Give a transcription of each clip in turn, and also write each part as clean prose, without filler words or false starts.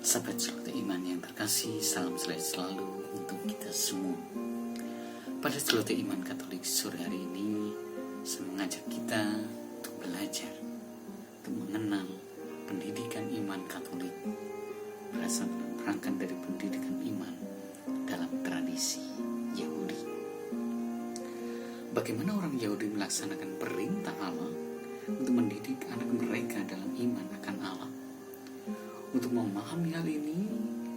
Sahabat Celoteh Iman yang terkasih, salam selalu untuk kita semua. Pada Celoteh Iman Katolik sore hari ini, saya mengajak kita untuk belajar, untuk mengenal pendidikan iman Katolik, berangkat dari pendidikan iman dalam tradisi Yahudi. Bagaimana orang Yahudi melaksanakan perintah Allah untuk mendidik anak mereka dalam iman akan Allah. Untuk memahami hal ini,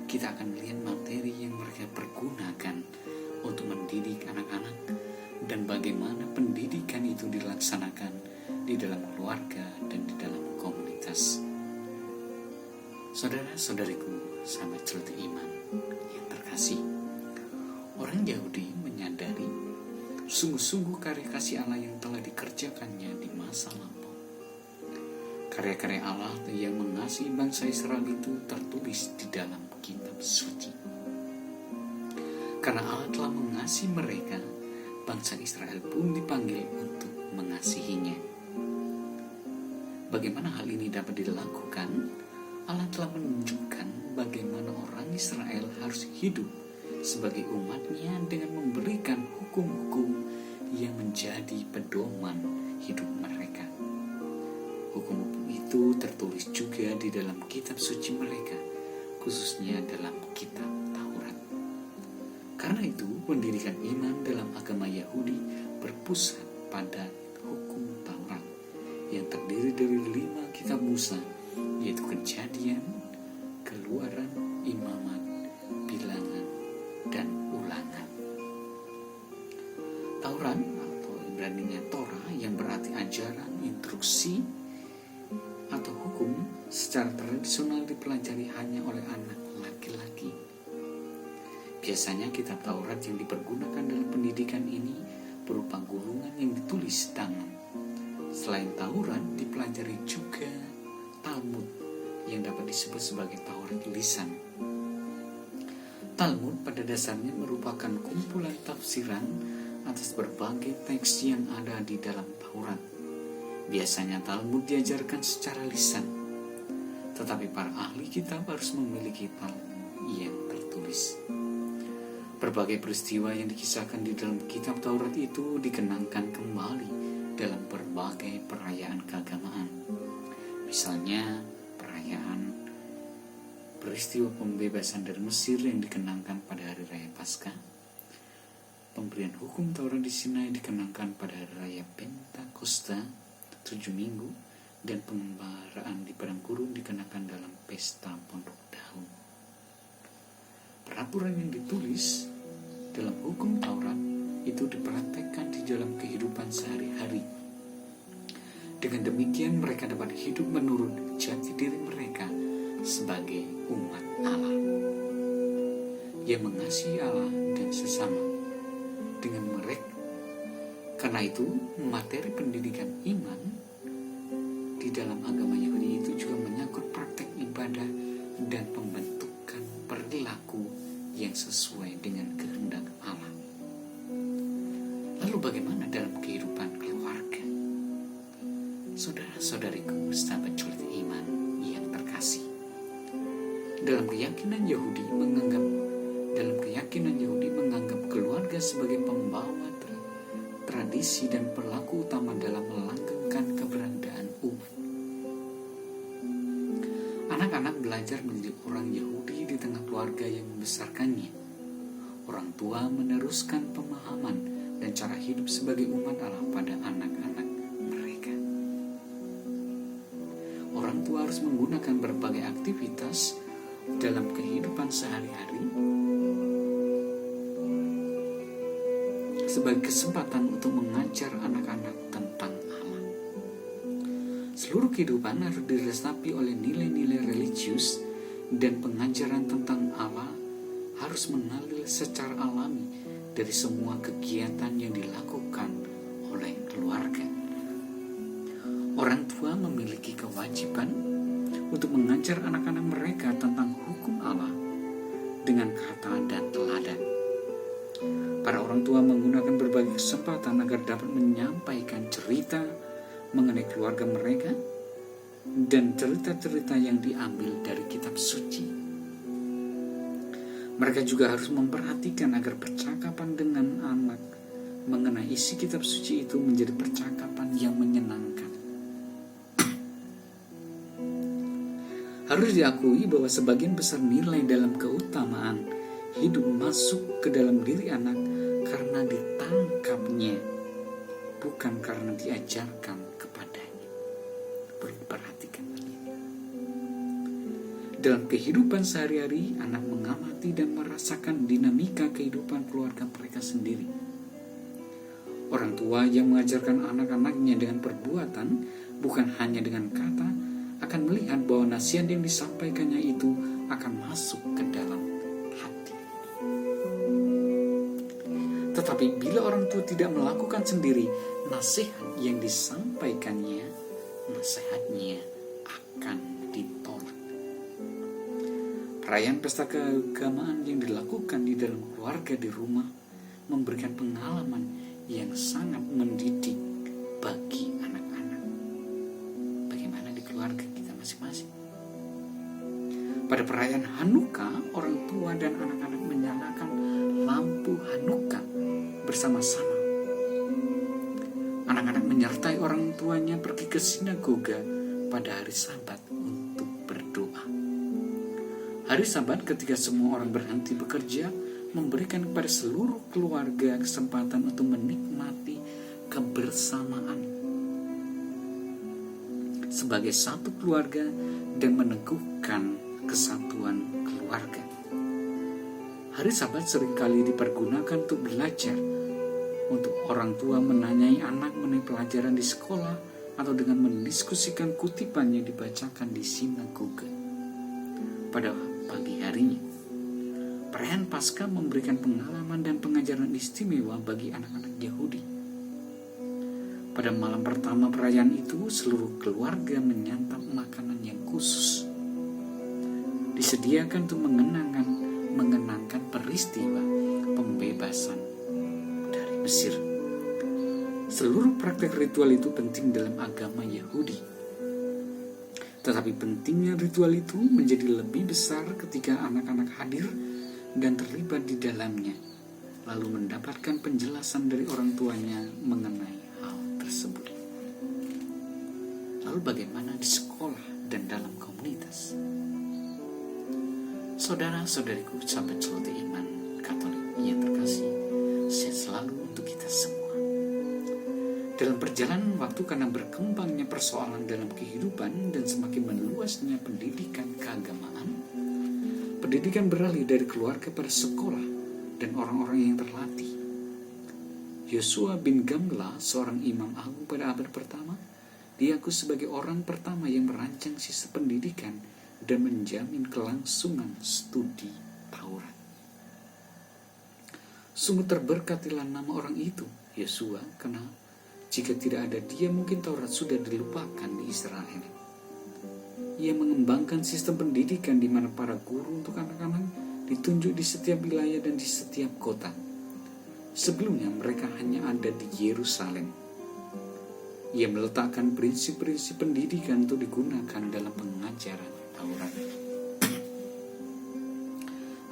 kita akan melihat materi yang mereka pergunakan untuk mendidik anak-anak dan bagaimana pendidikan itu dilaksanakan di dalam keluarga dan di dalam komunitas. Saudara-saudariku, sahabat Celoteh Iman yang terkasih, orang Yahudi menyadari sungguh-sungguh karya kasih Allah yang telah dikerjakannya di masa lampau. Karya-karya Allah yang mengasihi bangsa Israel itu tertulis di dalam kitab suci. Karena Allah telah mengasihi mereka, bangsa Israel pun dipanggil untuk mengasihinya. Bagaimana hal ini dapat dilakukan? Allah telah menunjukkan bagaimana orang Israel harus hidup sebagai umatnya dengan memberikan hukum-hukum yang menjadi pedoman hidup mereka. Hukum-hukum itu tertulis juga di dalam kitab suci mereka, khususnya dalam kitab Taurat. Karena itu, pendidikan iman dalam agama Yahudi berpusat pada hukum Taurat yang terdiri dari 5 kitab Musa, yaitu Kejadian, Keluaran, Imamat, Bilangan, dan Ulangan. Taurat atau Ibraninya Torah yang berarti ajaran, instruksi, atau hukum secara tradisional dipelajari hanya oleh anak laki-laki. Biasanya kitab Taurat yang dipergunakan dalam pendidikan ini berupa gulungan yang ditulis tangan. Selain Taurat, dipelajari juga Talmud yang dapat disebut sebagai Taurat lisan. Talmud pada dasarnya merupakan kumpulan tafsiran atas berbagai teks yang ada di dalam Taurat. Biasanya Talmud diajarkan secara lisan, tetapi para ahli kitab harus memiliki Talmud yang tertulis. Berbagai peristiwa yang dikisahkan di dalam kitab Taurat itu dikenangkan kembali dalam berbagai perayaan keagamaan. Misalnya perayaan peristiwa pembebasan dari Mesir yang dikenangkan pada hari raya Paskah. Pemberian hukum Taurat di Sinai dikenangkan pada hari raya Pentakosta 7 minggu, dan pengembaraan di padang gurun dikenakan dalam pesta pondok daun. Peraturan yang ditulis dalam hukum Taurat itu dipraktekkan di dalam kehidupan sehari-hari. Dengan demikian mereka dapat hidup menurut jati diri mereka sebagai umat Allah yang mengasihi Allah dan sesama. Dengan mereka, karena itu materi pendidikan iman di dalam agama Yahudi itu juga menyangkut praktek ibadah dan pembentukan perilaku yang sesuai dengan kehendak Allah. Lalu bagaimana dalam kehidupan keluarga? Saudara-saudariku, sahabat Celoteh Iman yang terkasih, dalam keyakinan Yahudi menganggap keluarga sebagai pembawa tradisi dan pelaku utama dalam melanggengkan keberadaan umat. Anak-anak belajar menjadi orang Yahudi di tengah keluarga yang membesarkannya. Orang tua meneruskan pemahaman dan cara hidup sebagai umat Allah pada anak-anak mereka. Orang tua harus menggunakan berbagai aktivitas dalam kehidupan sehari-hari sebagai kesempatan untuk mengajar anak-anak tentang Allah. Seluruh kehidupan harus diresapi oleh nilai-nilai religius, dan pengajaran tentang Allah harus mengalir secara alami dari semua kegiatan yang dilakukan oleh keluarga. Orang tua memiliki kewajiban untuk mengajar anak-anak mereka tentang hukum Allah dengan kata dan teladan. Para orang tua menggunakan berbagai kesempatan agar dapat menyampaikan cerita mengenai keluarga mereka dan cerita-cerita yang diambil dari kitab suci Mereka juga harus memperhatikan agar percakapan dengan anak mengenai isi kitab suci itu menjadi percakapan yang menyenangkan. Harus diakui bahwa sebagian besar nilai dalam keutamaan hidup masuk ke dalam diri anak karena ditangkapnya, bukan karena diajarkan kepadanya. Perlu diperhatikan lagi. Dalam kehidupan sehari-hari, anak mengamati dan merasakan dinamika kehidupan keluarga mereka sendiri. Orang tua yang mengajarkan anak-anaknya dengan perbuatan, bukan hanya dengan kata, akan melihat bahwa nasihat yang disampaikannya itu akan masuk ke dalam hati. Tetapi bila orang tua tidak melakukan sendiri, nasihat yang disampaikannya, nasihatnya akan ditolak. Perayaan pesta keagamaan yang dilakukan di dalam keluarga di rumah memberikan pengalaman yang sangat mendidik bagi anak-anak. Bagaimana di keluarga kita masing-masing. Pada perayaan Hanukkah, orang tua dan anak-anak menyalakan lampu Hanukkah bersama-sama. Anak-anak menyertai orang tuanya pergi ke sinagoga pada hari Sabat untuk berdoa. Hari Sabat ketika semua orang berhenti bekerja, memberikan kepada seluruh keluarga kesempatan untuk menikmati kebersamaan sebagai satu keluarga dan meneguhkan kesatuan keluarga. Hari Sabat seringkali dipergunakan untuk belajar, untuk orang tua menanyai anak mengenai pelajaran di sekolah atau dengan mendiskusikan kutipan yang dibacakan di sinagoga. Pada pagi harinya, perayaan Paskah memberikan pengalaman dan pengajaran istimewa bagi anak-anak Yahudi. Pada malam pertama perayaan itu, seluruh keluarga menyantap makanan yang khusus, disediakan untuk mengenangkan peristiwa pembebasan dari Mesir. Seluruh praktek ritual itu penting dalam agama Yahudi. Tetapi pentingnya ritual itu menjadi lebih besar ketika anak-anak hadir dan terlibat di dalamnya, lalu mendapatkan penjelasan dari orang tuanya mengenai hal tersebut. Lalu bagaimana di sekolah dan dalam komunitas? Saudara-saudariku, sahabat Celoteh Iman Katolik yang terkasih, sehat selalu untuk kita semua. Dalam perjalanan waktu, karena berkembangnya persoalan dalam kehidupan dan semakin meluasnya pendidikan keagamaan, pendidikan beralih dari keluarga pada sekolah dan orang-orang yang terlatih. Yosua bin Gamla, seorang imam agung pada abad pertama, diakui sebagai orang pertama yang merancang sistem pendidikan dan menjamin kelangsungan studi Taurat. Sungguh terberkatilah nama orang itu, Yosua, karena jika tidak ada dia, mungkin Taurat sudah dilupakan di Israel. Ia mengembangkan sistem pendidikan di mana para guru untuk anak-anak ditunjuk di setiap wilayah dan di setiap kota. Sebelumnya mereka hanya ada di Yerusalem. Ia meletakkan prinsip-prinsip pendidikan untuk digunakan dalam pengajaran Taurat.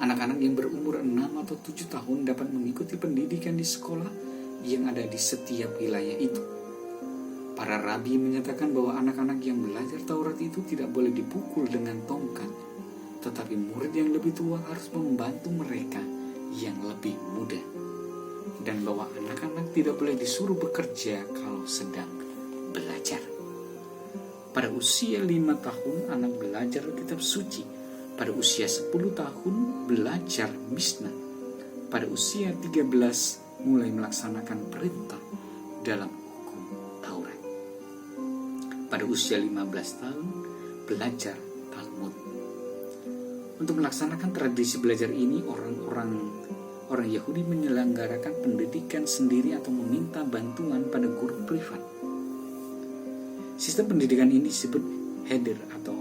Anak-anak yang berumur 6 atau 7 tahun dapat mengikuti pendidikan di sekolah yang ada di setiap wilayah itu. Para rabi menyatakan bahwa anak-anak yang belajar Taurat itu tidak boleh dipukul dengan tongkat, tetapi murid yang lebih tua harus membantu mereka yang lebih muda, dan bahwa anak-anak tidak boleh disuruh bekerja kalau sedang belajar. Pada usia 5 tahun anak belajar kitab suci, pada usia 10 tahun belajar Mishnah, pada usia 13 mulai melaksanakan perintah dalam hukum Taurat. Pada usia 15 tahun belajar Talmud. Untuk melaksanakan tradisi belajar ini, orang Yahudi menyelenggarakan pendidikan sendiri atau meminta bantuan pada guru privat. Sistem pendidikan ini disebut Heder, atau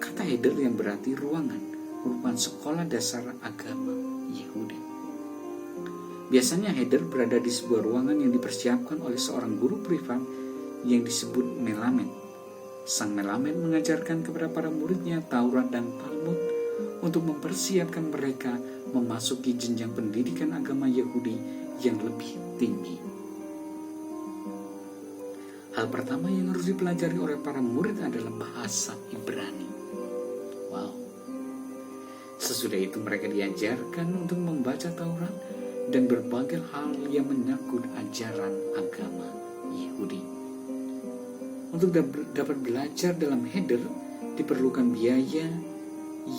kata Heder yang berarti ruangan, merupakan sekolah dasar agama Yahudi. Biasanya Heder berada di sebuah ruangan yang dipersiapkan oleh seorang guru privat yang disebut Melamed. Sang Melamed mengajarkan kepada para muridnya Taurat dan Talmud untuk mempersiapkan mereka memasuki jenjang pendidikan agama Yahudi yang lebih tinggi. Hal pertama yang harus dipelajari oleh para murid adalah bahasa Ibrani. Wow. Sesudah itu mereka diajarkan untuk membaca Taurat dan berbagai hal yang menyangkut ajaran agama Yahudi. Untuk dapat belajar dalam Heder diperlukan biaya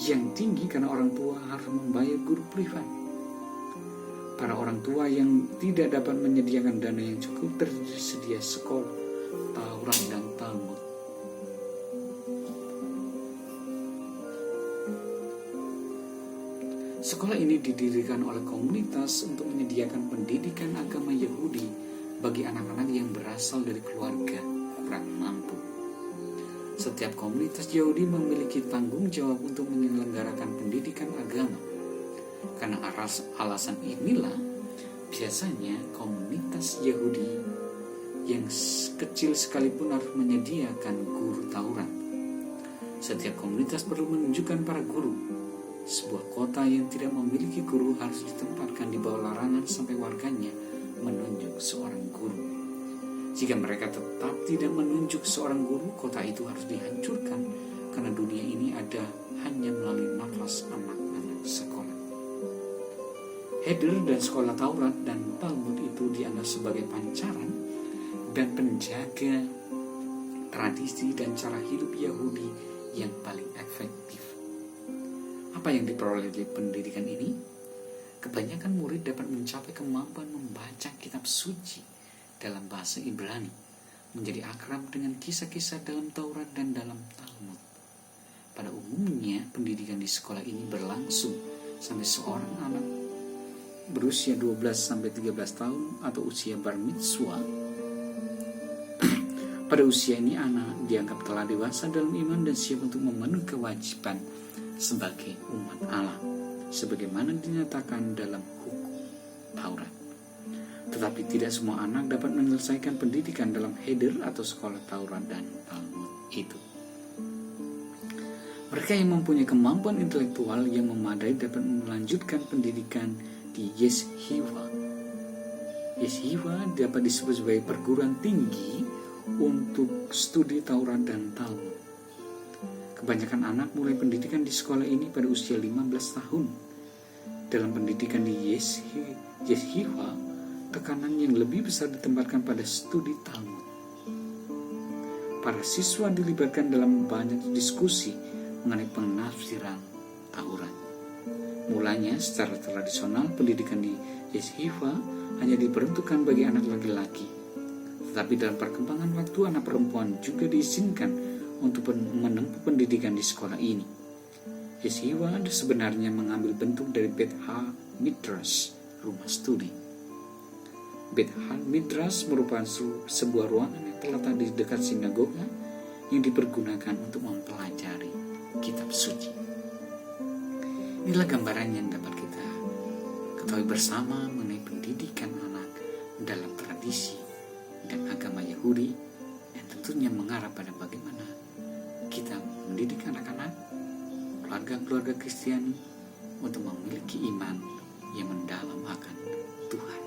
yang tinggi karena orang tua harus membayar guru privat. Para orang tua yang tidak dapat menyediakan dana yang cukup tersedia sekolah Taurat dan Talmud. Sekolah ini didirikan oleh komunitas untuk menyediakan pendidikan agama Yahudi bagi anak-anak yang berasal dari keluarga kurang mampu. Setiap komunitas Yahudi memiliki tanggung jawab untuk menyelenggarakan pendidikan agama. Karena alasan inilah, biasanya komunitas Yahudi yang kecil sekalipun harus menyediakan guru Taurat. Setiap komunitas perlu menunjukkan para guru. Sebuah kota yang tidak memiliki guru harus ditempatkan di bawah larangan sampai warganya menunjuk seorang guru. Jika mereka tetap tidak menunjuk seorang guru, kota itu harus dihancurkan karena dunia ini ada hanya melalui nafas anak-anak sekolah. Heder dan sekolah Taurat dan Talmud itu dianggap sebagai pancaran dan penjaga tradisi dan cara hidup Yahudi yang paling efektif. Apa yang diperoleh dari pendidikan ini? Kebanyakan murid dapat mencapai kemampuan membaca kitab suci dalam bahasa Ibrani, menjadi akrab dengan kisah-kisah dalam Taurat dan dalam Talmud. Pada umumnya, pendidikan di sekolah ini berlangsung sampai seorang anak berusia 12-13 tahun atau usia bar mitzvah. Pada usia ini anak dianggap telah dewasa dalam iman dan siap untuk memenuhi kewajiban sebagai umat Allah, sebagaimana dinyatakan dalam hukum Taurat. Tetapi tidak semua anak dapat menyelesaikan pendidikan dalam Heder atau sekolah Taurat dan Talmud itu. Mereka yang mempunyai kemampuan intelektual yang memadai dapat melanjutkan pendidikan di Yeshiva. Yeshiva dapat disebut sebagai perguruan tinggi untuk studi Taurat dan Talmud. Kebanyakan anak mulai pendidikan di sekolah ini pada usia 15 tahun. Dalam pendidikan di Yeshiva, tekanan yang lebih besar ditempatkan pada studi Talmud. Para siswa dilibatkan dalam banyak diskusi mengenai penafsiran Taurat. Mulanya secara tradisional pendidikan di Yeshiva hanya diperuntukkan bagi anak laki-laki. Tetapi dalam perkembangan waktu anak perempuan juga diizinkan untuk menempuh pendidikan di sekolah ini. Yeshiva sebenarnya mengambil bentuk dari Beit HaMidrash, rumah studi. Beit HaMidrash merupakan sebuah ruangan yang terletak di dekat sinagoga yang dipergunakan untuk mempelajari kitab suci. Inilah gambaran yang dapat kita ketahui bersama mengenai pendidikan anak dalam tradisi dan agama Yahudi, yang tentunya mengarah pada bagaimana kita mendidik anak-anak, keluarga-keluarga Kristiani untuk memiliki iman yang mendalam akan Tuhan.